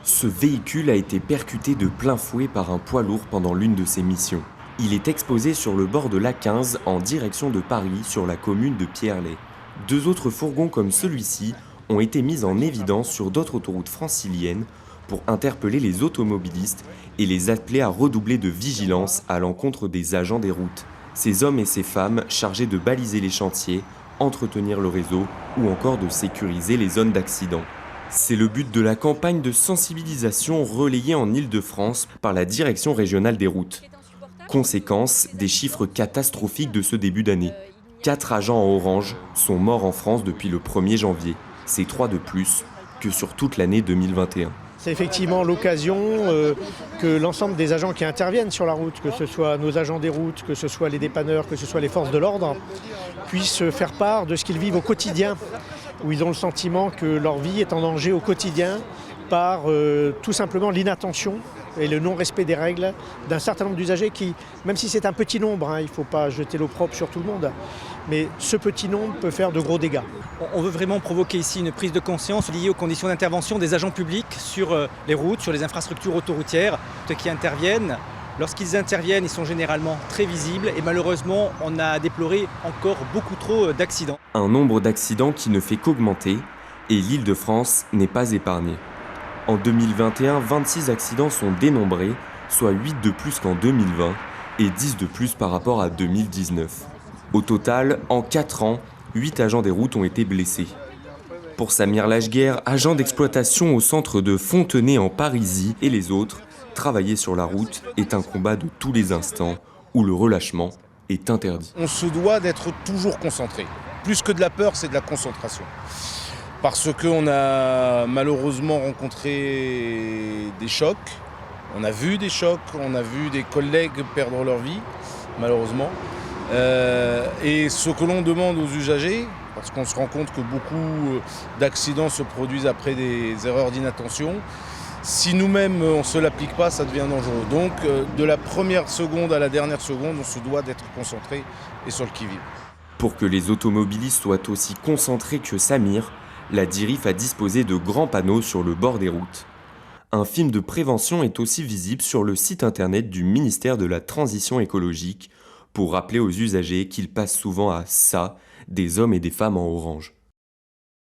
Ce véhicule a été percuté de plein fouet par un poids lourd pendant l'une de ses missions. Il est exposé sur le bord de l'A15 en direction de Paris sur la commune de Pierrelet. Deux autres fourgons comme celui-ci ont été mis en évidence sur d'autres autoroutes franciliennes pour interpeller les automobilistes et les appeler à redoubler de vigilance à l'encontre des agents des routes. Ces hommes et ces femmes chargés de baliser les chantiers, entretenir le réseau ou encore de sécuriser les zones d'accident. C'est le but de la campagne de sensibilisation relayée en Île-de-France par la Direction régionale des routes. Conséquence des chiffres catastrophiques de ce début d'année. 4 agents en orange sont morts en France depuis le 1er janvier. C'est 3 de plus que sur toute l'année 2021. C'est effectivement l'occasion que l'ensemble des agents qui interviennent sur la route, que ce soit nos agents des routes, que ce soit les dépanneurs, que ce soit les forces de l'ordre, puissent faire part de ce qu'ils vivent au quotidien, où ils ont le sentiment que leur vie est en danger au quotidien par tout simplement l'inattention et le non-respect des règles d'un certain nombre d'usagers qui, même si c'est un petit nombre, il ne faut pas jeter l'opprobre sur tout le monde, mais ce petit nombre peut faire de gros dégâts. On veut vraiment provoquer ici une prise de conscience liée aux conditions d'intervention des agents publics sur les routes, sur les infrastructures autoroutières, ceux qui interviennent. Lorsqu'ils interviennent, ils sont généralement très visibles et malheureusement, on a déploré encore beaucoup trop d'accidents. Un nombre d'accidents qui ne fait qu'augmenter et l'Île-de-France n'est pas épargnée. En 2021, 26 accidents sont dénombrés, soit 8 de plus qu'en 2020 et 10 de plus par rapport à 2019. Au total, en 4 ans, 8 agents des routes ont été blessés. Pour Samir Lachguer, agent d'exploitation au centre de Fontenay en Parisie et les autres, travailler sur la route est un combat de tous les instants où le relâchement est interdit. On se doit d'être toujours concentré. Plus que de la peur, c'est de la concentration. Parce qu'on a malheureusement rencontré des chocs, on a vu des chocs, on a vu des collègues perdre leur vie, malheureusement. Et ce que l'on demande aux usagers, parce qu'on se rend compte que beaucoup d'accidents se produisent après des erreurs d'inattention, si nous-mêmes on ne se l'applique pas, ça devient dangereux. Donc de la première seconde à la dernière seconde, on se doit d'être concentré et sur le qui-vive. Pour que les automobilistes soient aussi concentrés que Samir, la DIRIF a disposé de grands panneaux sur le bord des routes. Un film de prévention est aussi visible sur le site internet du ministère de la Transition écologique pour rappeler aux usagers qu'ils passent souvent à ça des hommes et des femmes en orange.